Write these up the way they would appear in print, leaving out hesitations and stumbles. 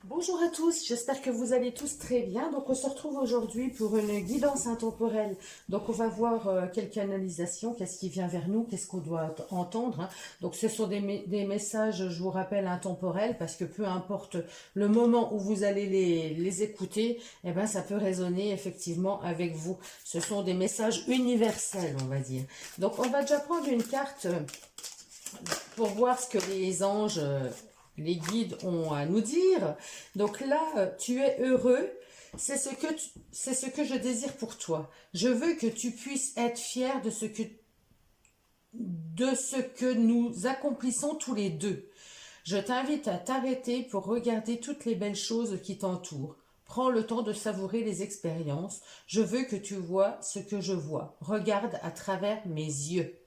Bonjour à tous, j'espère que vous allez tous très bien. Donc on se retrouve aujourd'hui pour une guidance intemporelle. Donc on va voir quelle canalisation, qu'est-ce qui vient vers nous, qu'est-ce qu'on doit entendre, hein. Donc ce sont des messages, je vous rappelle, intemporels, parce que peu importe le moment où vous allez les écouter, eh ben, ça peut résonner effectivement avec vous. Ce sont des messages universels, on va dire. Donc on va déjà prendre une carte pour voir ce que les anges, les guides ont à nous dire. Donc là, tu es heureux, c'est ce que je désire pour toi. Je veux que tu puisses être fier de ce que nous accomplissons tous les deux. Je t'invite à t'arrêter pour regarder toutes les belles choses qui t'entourent. Prends le temps de savourer les expériences. Je veux que tu vois ce que je vois. Regarde à travers mes yeux.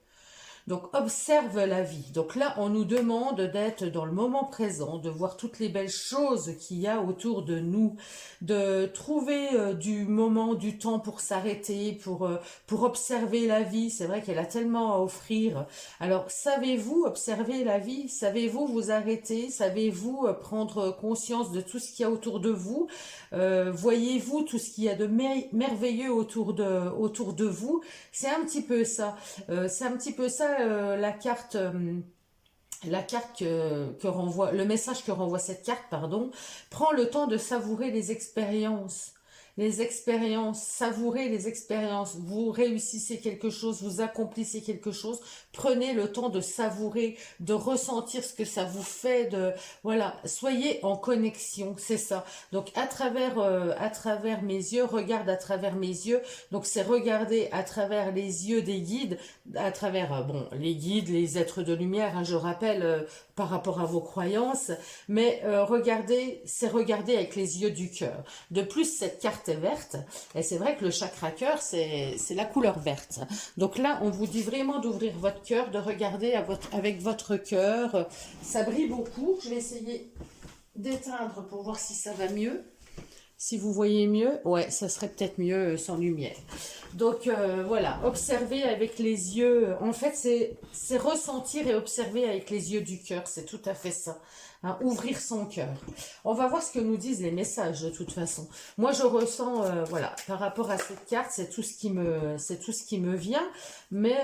Donc, observe la vie. Donc là, on nous demande d'être dans le moment présent, de voir toutes les belles choses qu'il y a autour de nous, de trouver du moment, du temps pour s'arrêter, pour observer la vie. C'est vrai qu'elle a tellement à offrir. Alors, savez-vous observer la vie? Savez-vous vous arrêter? Savez-vous prendre conscience de tout ce qu'il y a autour de vous? Voyez-vous tout ce qu'il y a de merveilleux autour de vous? C'est un petit peu ça. C'est un petit peu ça la carte que renvoie, le message que renvoie cette carte, pardon. Prends le temps de savourer les expériences. Les expériences, savourez les expériences. Vous réussissez quelque chose, vous accomplissez quelque chose. Prenez le temps de savourer, de ressentir ce que ça vous fait. Voilà, soyez en connexion, c'est ça. Donc à travers mes yeux, regarde à travers mes yeux. Donc c'est regarder à travers les yeux des guides, à travers les guides, les êtres de lumière. Hein, je rappelle par rapport à vos croyances, mais c'est regarder avec les yeux du cœur. De plus, cette carte est verte, et c'est vrai que le chakra cœur, c'est la couleur verte. Donc là, on vous dit vraiment d'ouvrir votre cœur, de regarder avec votre cœur. Ça brille beaucoup. Je vais essayer d'éteindre pour voir si ça va mieux. Si vous voyez mieux, ouais, ça serait peut-être mieux sans lumière. Donc voilà, observer avec les yeux. En fait, c'est ressentir et observer avec les yeux du cœur. C'est tout à fait ça. Hein, ouvrir son cœur. On va voir ce que nous disent les messages de toute façon. Moi, je ressens, voilà, par rapport à cette carte, c'est tout ce qui me vient. Mais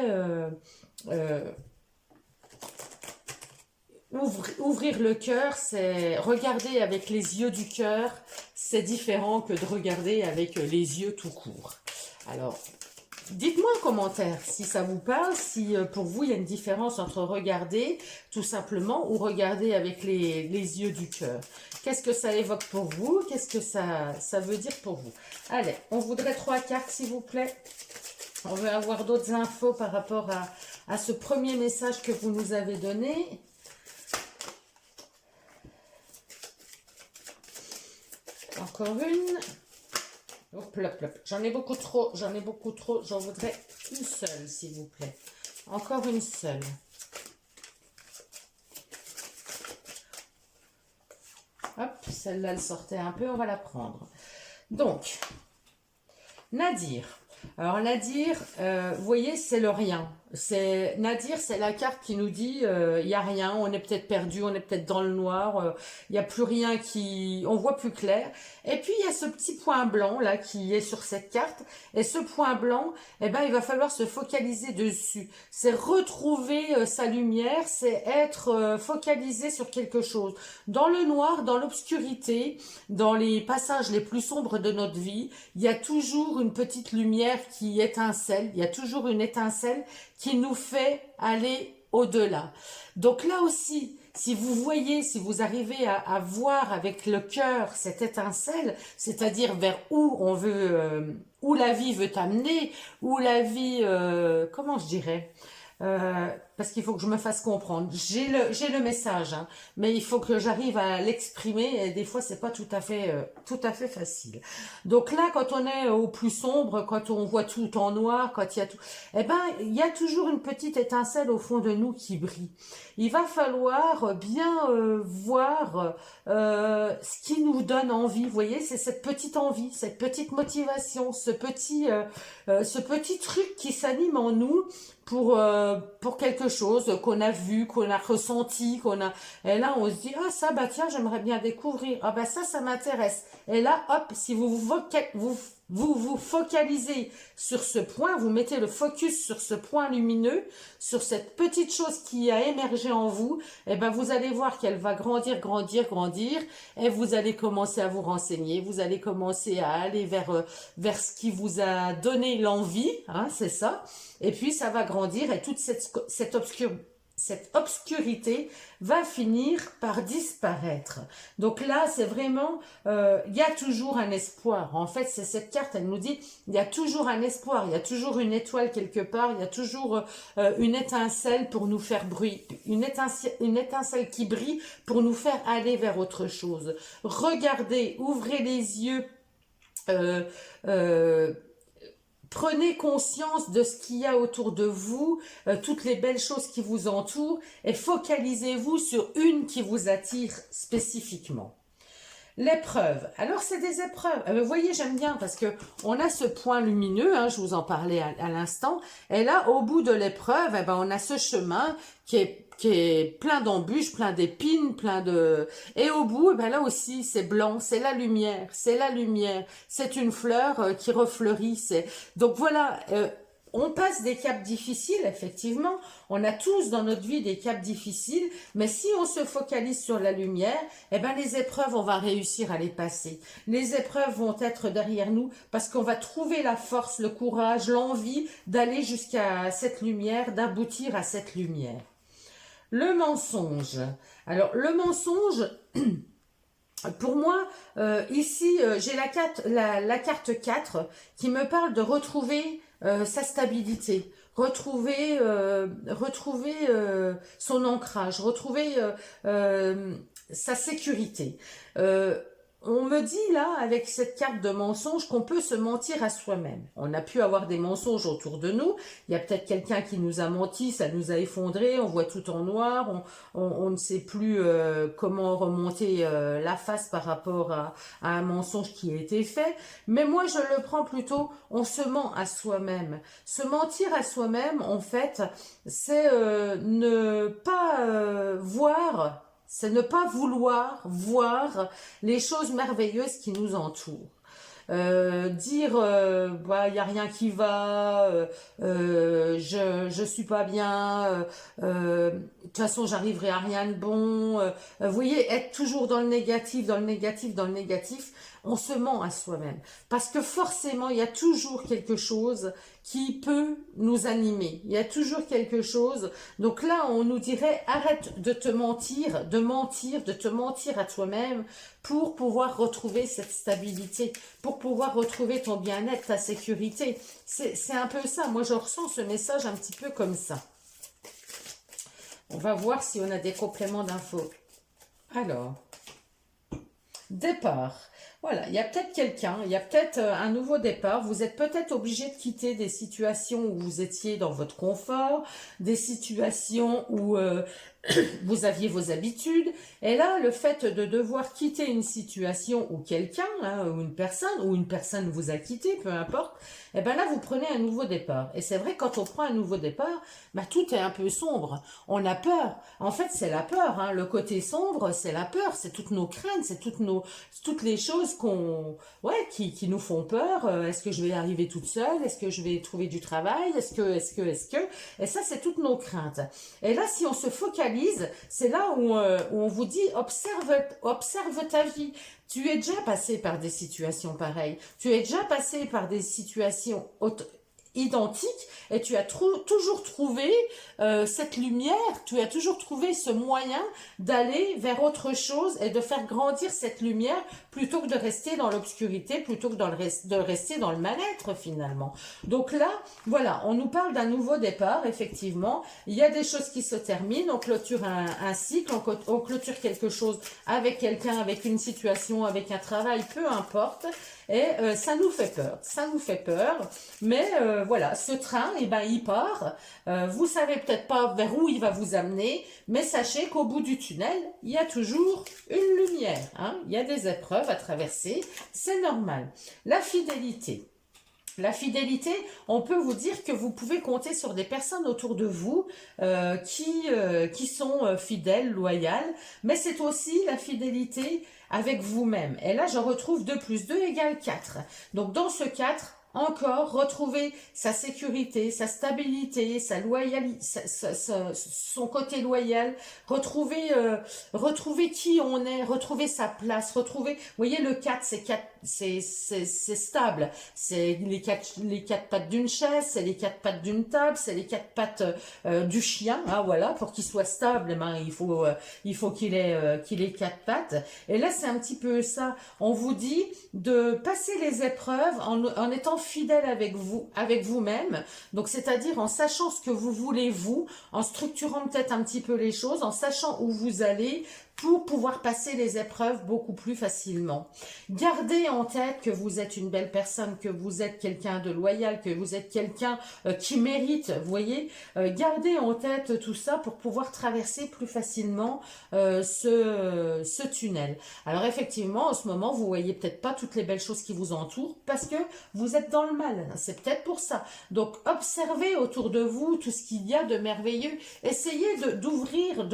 ouvrir le cœur, c'est regarder avec les yeux du cœur, c'est différent que de regarder avec les yeux tout court. Alors, dites-moi en commentaire si ça vous parle, si pour vous il y a une différence entre regarder tout simplement ou regarder avec les yeux du cœur. Qu'est-ce que ça évoque pour vous? Qu'est-ce que ça veut dire pour vous? Allez, on voudrait 3 cartes s'il vous plaît. On veut avoir d'autres infos par rapport à ce premier message que vous nous avez donné. Encore une. Hop, hop, hop. J'en ai beaucoup trop, j'en voudrais une seule, s'il vous plaît. Encore une seule. Hop, celle-là, elle sortait un peu, on va la prendre. Donc, Nadir. Alors Nadir, vous voyez, c'est le rien. Nadir, c'est la carte qui nous dit il n'y a rien, on est peut-être perdu, on est peut-être dans le noir, il n'y a plus rien on voit plus clair. Et puis il y a ce petit point blanc là qui est sur cette carte. Et ce point blanc, eh ben il va falloir se focaliser dessus. C'est retrouver sa lumière, c'est être focalisé sur quelque chose. Dans le noir, dans l'obscurité, dans les passages les plus sombres de notre vie, il y a toujours une petite lumière qui étincelle. Il y a toujours une étincelle qui nous fait aller au-delà. Donc là aussi, si vous voyez, si vous arrivez à voir avec le cœur cette étincelle, c'est-à-dire vers où on veut, où la vie veut t'amener, où la vie, comment je dirais, parce qu'il faut que je me fasse comprendre. J'ai le message, hein, mais il faut que j'arrive à l'exprimer et des fois c'est pas tout à fait facile. Donc là, quand on est au plus sombre, quand on voit tout en noir, quand il y a tout, eh ben il y a toujours une petite étincelle au fond de nous qui brille. Il va falloir bien voir ce qui nous donne envie. Vous voyez, c'est cette petite envie, cette petite motivation, ce petit truc qui s'anime en nous pour quelque quelque chose qu'on a vu, qu'on a ressenti, et là on se dit, ah ça, bah tiens, j'aimerais bien découvrir, ah bah ça m'intéresse. Et là, hop, si vous focalisez sur ce point, vous mettez le focus sur ce point lumineux, sur cette petite chose qui a émergé en vous, et ben vous allez voir qu'elle va grandir, grandir, grandir, et vous allez commencer à vous renseigner, vous allez commencer à aller vers ce qui vous a donné l'envie, hein, c'est ça, et puis ça va grandir, et toute cette obscurité va finir par disparaître. Donc là, c'est vraiment, il y a toujours un espoir. En fait, c'est cette carte, elle nous dit, il y a toujours un espoir, il y a toujours une étoile quelque part, il y a toujours une étincelle pour nous faire bruit, une étincelle qui brille pour nous faire aller vers autre chose. Regardez, ouvrez les yeux, prenez conscience de ce qu'il y a autour de vous, toutes les belles choses qui vous entourent, et focalisez-vous sur une qui vous attire spécifiquement. L'épreuve. Alors, c'est des épreuves. Vous voyez, j'aime bien parce que on a ce point lumineux, hein, je vous en parlais à l'instant, et là, au bout de l'épreuve, eh ben, on a ce chemin qui est plein d'embûches, plein d'épines, Et au bout, eh ben là aussi, c'est blanc, c'est la lumière, c'est la lumière. C'est une fleur qui refleurit. Donc voilà, on passe des caps difficiles, effectivement. On a tous dans notre vie des caps difficiles, mais si on se focalise sur la lumière, eh ben les épreuves, on va réussir à les passer. Les épreuves vont être derrière nous parce qu'on va trouver la force, le courage, l'envie d'aller jusqu'à cette lumière, d'aboutir à cette lumière. Le mensonge. Alors, le mensonge, pour moi, ici, j'ai la carte 4 qui me parle de retrouver sa stabilité, retrouver son ancrage, retrouver sa sécurité. On me dit là, avec cette carte de mensonge, qu'on peut se mentir à soi-même. On a pu avoir des mensonges autour de nous. Il y a peut-être quelqu'un qui nous a menti, ça nous a effondré, on voit tout en noir, on ne sait plus comment remonter la face par rapport à un mensonge qui a été fait. Mais moi, je le prends plutôt, on se ment à soi-même. Se mentir à soi-même, en fait, c'est ne pas voir... C'est ne pas vouloir voir les choses merveilleuses qui nous entourent. Dire bah il y a rien qui va, je suis pas bien, de toute façon j'arriverai à rien de bon. Vous voyez, être toujours dans le négatif, dans le négatif, dans le négatif, on se ment à soi-même parce que forcément il y a toujours quelque chose qui peut nous animer. Il y a toujours quelque chose. Donc là, on nous dirait arrête de te mentir, de te mentir à toi-même pour pouvoir retrouver cette stabilité, pour pouvoir retrouver ton bien-être, ta sécurité. C'est un peu ça. Moi, je ressens ce message un petit peu comme ça. On va voir si on a des compléments d'infos. Alors, départ. Voilà, il y a peut-être quelqu'un, il y a peut-être un nouveau départ. Vous êtes peut-être obligé de quitter des situations où vous étiez dans votre confort, des situations où vous aviez vos habitudes. Et là, le fait de devoir quitter une situation ou quelqu'un, hein, ou une personne vous a quitté, peu importe, et ben là, vous prenez un nouveau départ. Et c'est vrai, quand on prend un nouveau départ, bah, tout est un peu sombre. On a peur. En fait, c'est la peur. Hein. Le côté sombre, c'est la peur. C'est toutes nos craintes, c'est toutes les choses qui nous font peur. Est-ce que je vais arriver toute seule? Est-ce que je vais trouver du travail? Est-ce que? Et ça, c'est toutes nos craintes. Et là, si on se focalise, c'est là où on vous dit, observe ta vie. Tu es déjà passé par des situations pareilles. Tu es déjà passé par des situations identiques et tu as toujours trouvé cette lumière, tu as toujours trouvé ce moyen d'aller vers autre chose et de faire grandir cette lumière plutôt que de rester dans l'obscurité, plutôt que de rester dans le mal-être finalement. Donc là, voilà, on nous parle d'un nouveau départ, effectivement. Il y a des choses qui se terminent, on clôture un cycle, on clôture quelque chose avec quelqu'un, avec une situation, avec un travail, peu importe. Et ça nous fait peur, mais voilà, ce train, eh ben, il part, vous savez peut-être pas vers où il va vous amener, mais sachez qu'au bout du tunnel, il y a toujours une lumière, hein, il y a des épreuves à traverser, c'est normal. La fidélité. La fidélité, on peut vous dire que vous pouvez compter sur des personnes autour de vous qui sont fidèles, loyales, mais c'est aussi la fidélité avec vous-même. Et là, je retrouve 2 plus 2 égale 4. Donc dans ce 4, encore retrouver sa sécurité, sa stabilité, sa loyalité, son côté loyal, retrouver qui on est, retrouver sa place, retrouver, vous voyez le 4, c'est stable, c'est les quatre pattes d'une chaise, c'est les 4 pattes d'une table, c'est les 4 pattes du chien, hein, voilà, pour qu'il soit stable, eh ben, il faut qu'il ait 4 pattes. Et là c'est un petit peu ça, on vous dit de passer les épreuves en étant fidèle avec vous-même, donc c'est-à-dire en sachant ce que vous voulez vous, en structurant peut-être un petit peu les choses, en sachant où vous allez, pour pouvoir passer les épreuves beaucoup plus facilement. Gardez en tête que vous êtes une belle personne, que vous êtes quelqu'un de loyal, que vous êtes quelqu'un qui mérite, vous voyez. Gardez en tête tout ça pour pouvoir traverser plus facilement ce tunnel. Alors effectivement, en ce moment, vous voyez peut-être pas toutes les belles choses qui vous entourent parce que vous êtes dans le mal. C'est peut-être pour ça. Donc observez autour de vous tout ce qu'il y a de merveilleux. Essayez d'ouvrir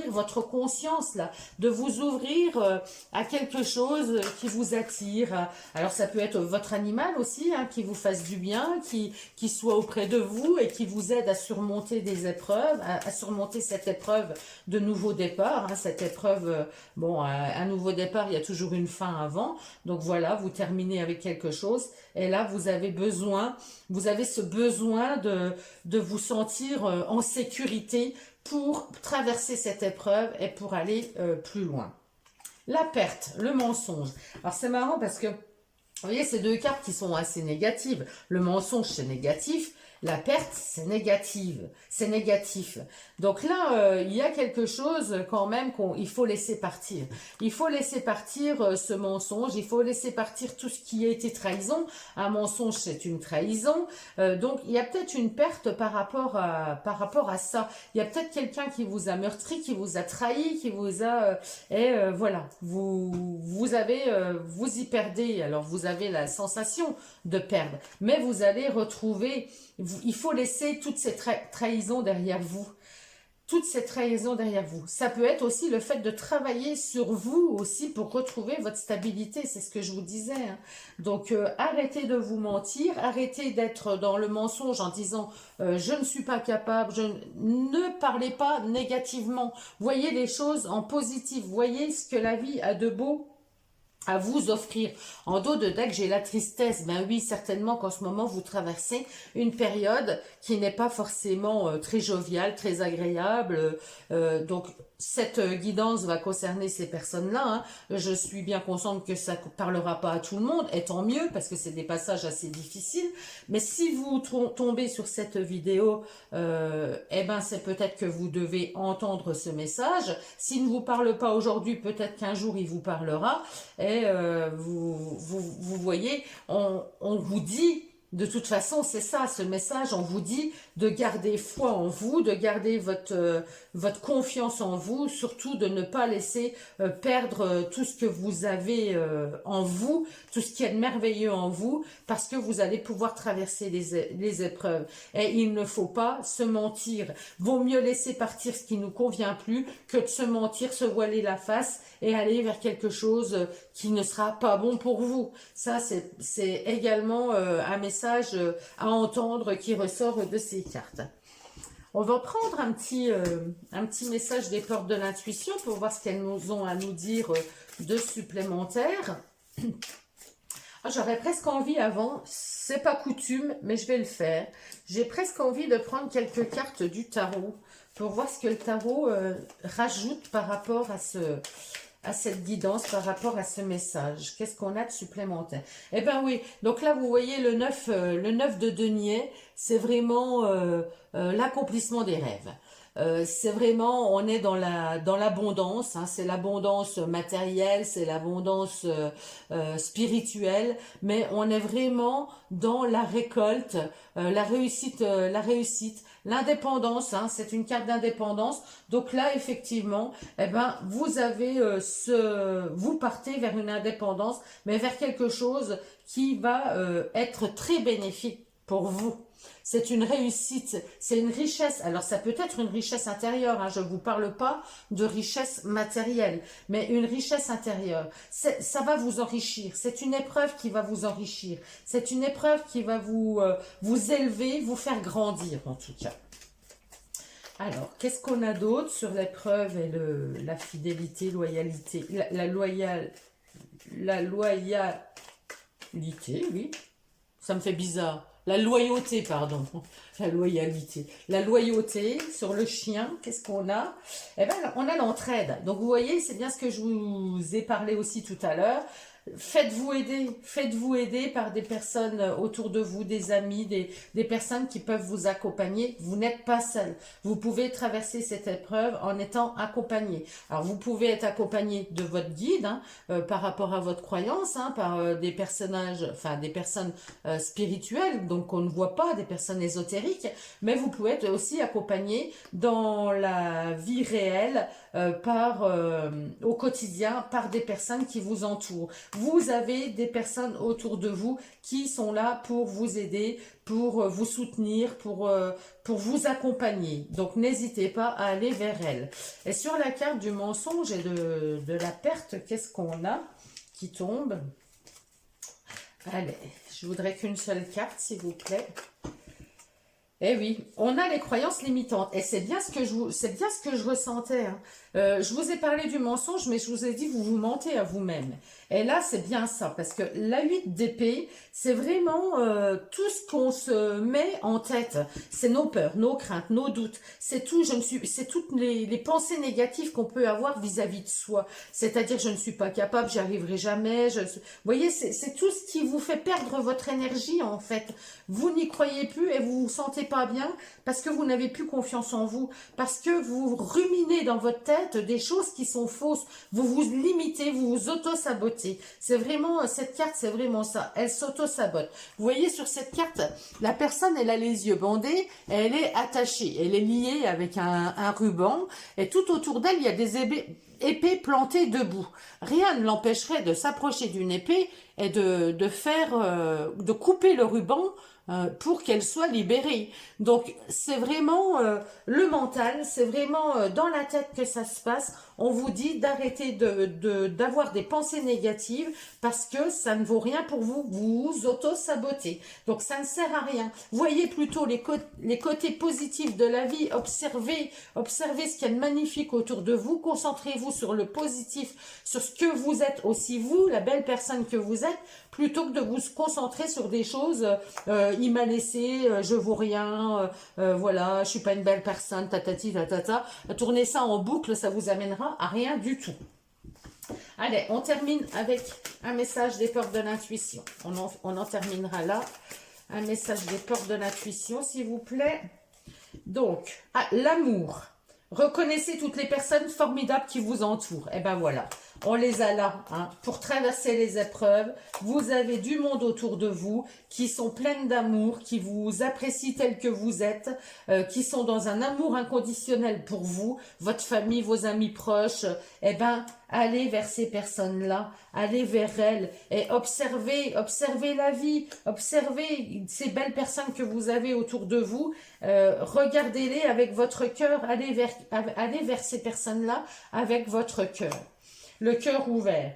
votre conscience là, de vous ouvrir à quelque chose qui vous attire. Alors ça peut être votre animal aussi, hein, qui vous fasse du bien, qui soit auprès de vous et qui vous aide à surmonter des épreuves, à surmonter cette épreuve de nouveau départ. Hein, cette épreuve, bon, un nouveau départ, il y a toujours une fin avant. Donc voilà, vous terminez avec quelque chose et là vous avez ce besoin de vous sentir en sécurité pour traverser cette épreuve et pour aller plus loin. La perte, le mensonge. Alors c'est marrant parce que, vous voyez, ces deux cartes qui sont assez négatives. Le mensonge, c'est négatif. La perte, c'est négatif. Donc là, il y a quelque chose quand même qu'il faut laisser partir. Il faut laisser partir ce mensonge, il faut laisser partir tout ce qui a été trahison. Un mensonge, c'est une trahison. Donc, il y a peut-être une perte par rapport à ça. Il y a peut-être quelqu'un qui vous a meurtri, qui vous a trahi, qui vous a... voilà, vous y perdez. Alors, vous avez la sensation de perdre. Mais vous allez retrouver... Il faut laisser toutes ces trahisons derrière vous. Toutes ces trahisons derrière vous. Ça peut être aussi le fait de travailler sur vous aussi pour retrouver votre stabilité. C'est ce que je vous disais. Hein. Donc, arrêtez de vous mentir. Arrêtez d'être dans le mensonge en disant je ne suis pas capable. Ne parlez pas négativement. Voyez les choses en positif. Voyez ce que la vie a de beau à vous offrir. En dos de deck, j'ai la tristesse. Ben oui, certainement qu'en ce moment, vous traversez une période qui n'est pas forcément très joviale, très agréable. Donc, cette guidance va concerner ces personnes-là. Hein. Je suis bien consciente que ça ne parlera pas à tout le monde, et tant mieux, parce que c'est des passages assez difficiles. Mais si vous tombez sur cette vidéo, eh ben c'est peut-être que vous devez entendre ce message. S'il ne vous parle pas aujourd'hui, peut-être qu'un jour il vous parlera. Et vous voyez, on vous dit... De toute façon, c'est ça, ce message, on vous dit de garder foi en vous, de garder votre confiance en vous, surtout de ne pas laisser perdre tout ce que vous avez en vous, tout ce qui est merveilleux en vous, parce que vous allez pouvoir traverser les épreuves. Et il ne faut pas se mentir. Vaut mieux laisser partir ce qui ne nous convient plus que de se mentir, se voiler la face et aller vers quelque chose qui ne sera pas bon pour vous. Ça, c'est également un message à entendre qui ressort de ces cartes. On va prendre un petit message des portes de l'intuition pour voir ce qu'elles nous ont à nous dire de supplémentaire. J'aurais presque envie avant, c'est pas coutume, mais je vais le faire. J'ai presque envie de prendre quelques cartes du tarot pour voir ce que le tarot rajoute par rapport à cette guidance, par rapport à ce message. Qu'est-ce qu'on a de supplémentaire? Eh bien oui, donc là vous voyez le 9 de denier, c'est vraiment l'accomplissement des rêves. C'est vraiment, on est dans l'abondance, hein, c'est l'abondance matérielle, c'est l'abondance spirituelle, mais on est vraiment dans la récolte, la réussite, l'indépendance, hein, c'est une carte d'indépendance. Donc là, effectivement, eh ben, vous avez vous partez vers une indépendance, mais vers quelque chose qui va être très bénéfique pour vous. C'est une réussite, c'est une richesse. Alors ça peut être une richesse intérieure, hein, je ne vous parle pas de richesse matérielle, mais une richesse intérieure. Ça va vous enrichir, c'est une épreuve qui va vous enrichir, c'est une épreuve qui va vous élever, vous faire grandir en tout cas. Alors, qu'est-ce qu'on a d'autre sur l'épreuve et la fidélité, loyalité, la loyalité, oui, ça me fait bizarre. La loyauté, pardon. La loyalité. La loyauté sur le chien, qu'est-ce qu'on a? Eh bien, on a l'entraide. Donc, vous voyez, c'est bien ce que je vous ai parlé aussi tout à l'heure. Faites-vous aider par des personnes autour de vous, des amis, des personnes qui peuvent vous accompagner. Vous n'êtes pas seul. Vous pouvez traverser cette épreuve en étant accompagné. Alors, vous pouvez être accompagné de votre guide, hein, par rapport à votre croyance, hein, par des personnages, enfin des personnes spirituelles, donc on ne voit pas, des personnes ésotériques, mais vous pouvez être aussi accompagné dans la vie réelle, au quotidien, par des personnes qui vous entourent. Vous avez des personnes autour de vous qui sont là pour vous aider, pour vous soutenir, pour vous accompagner. Donc n'hésitez pas à aller vers elles. Et sur la carte du mensonge et de la perte, qu'est-ce qu'on a qui tombe? Allez, je voudrais qu'une seule carte, s'il vous plaît. Eh oui, on a les croyances limitantes. Et c'est bien ce que je ressentais, hein. Je vous ai parlé du mensonge, mais je vous ai dit, vous vous mentez à vous-même. Et là, c'est bien ça, parce que la 8 d'épée, c'est vraiment tout ce qu'on se met en tête. C'est nos peurs, nos craintes, nos doutes. C'est tout, c'est toutes les pensées négatives qu'on peut avoir vis-à-vis de soi. C'est-à-dire, je ne suis pas capable, j'y arriverai jamais. Vous voyez, c'est tout ce qui vous fait perdre votre énergie, en fait. Vous n'y croyez plus et vous vous sentez pas bien parce que vous n'avez plus confiance en vous, parce que vous ruminez dans votre tête des choses qui sont fausses, vous vous limitez, vous vous auto-sabotez. C'est vraiment, cette carte, c'est vraiment ça, elle s'auto-sabote. Vous voyez sur cette carte, la personne, elle a les yeux bandés, elle est attachée, elle est liée avec un ruban, et tout autour d'elle, il y a des épées plantées debout. Rien ne l'empêcherait de s'approcher d'une épée et de couper le ruban pour qu'elle soit libérée. Donc c'est vraiment le mental, c'est vraiment dans la tête que ça se passe. On vous dit d'arrêter d'avoir des pensées négatives parce que ça ne vaut rien pour vous, vous vous auto-sabotez. Donc ça ne sert à rien. Voyez plutôt les côtés positifs de la vie, observez ce qu'il y a de magnifique autour de vous, concentrez-vous sur le positif, sur ce que vous êtes aussi vous, la belle personne que vous êtes, plutôt que de vous concentrer sur des choses, il m'a laissé, je vaux rien, voilà, je suis pas une belle personne, tatati, tatata. Tournez ça en boucle, ça vous amènera à rien du tout. Allez, on termine avec un message des portes de l'intuition. On en terminera là. Un message des portes de l'intuition, s'il vous plaît. Donc, l'amour. Reconnaissez toutes les personnes formidables qui vous entourent. Et ben voilà, on les a là, hein, pour traverser les épreuves. Vous avez du monde autour de vous qui sont pleines d'amour, qui vous apprécient tel que vous êtes, qui sont dans un amour inconditionnel pour vous, votre famille, vos amis proches. Eh ben, allez vers ces personnes-là, allez vers elles et observez la vie, observez ces belles personnes que vous avez autour de vous, regardez-les avec votre cœur, allez vers ces personnes-là avec votre cœur, le cœur ouvert.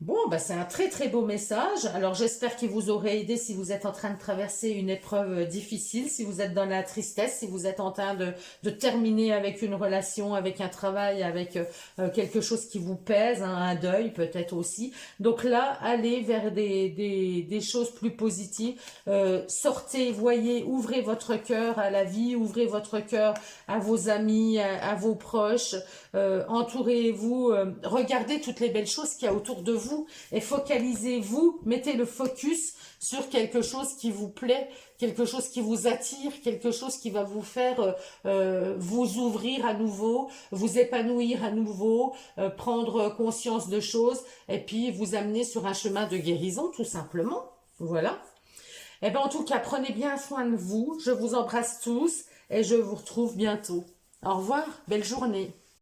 Bon, bah c'est un très très beau message. Alors j'espère qu'il vous aura aidé si vous êtes en train de traverser une épreuve difficile, si vous êtes dans la tristesse, si vous êtes en train de terminer avec une relation, avec un travail, avec quelque chose qui vous pèse, hein, un deuil peut-être aussi. Donc là, allez vers des choses plus positives. Sortez, voyez, ouvrez votre cœur à la vie, ouvrez votre cœur à vos amis, à vos proches. Entourez-vous, regardez toutes les belles choses qu'il y a autour de vous. vous et focalisez-vous, mettez le focus sur quelque chose qui vous plaît, quelque chose qui vous attire, quelque chose qui va vous faire vous ouvrir à nouveau, vous épanouir à nouveau, prendre conscience de choses et puis vous amener sur un chemin de guérison tout simplement. Voilà. Eh bien, en tout cas, prenez bien soin de vous. Je vous embrasse tous et je vous retrouve bientôt. Au revoir, belle journée.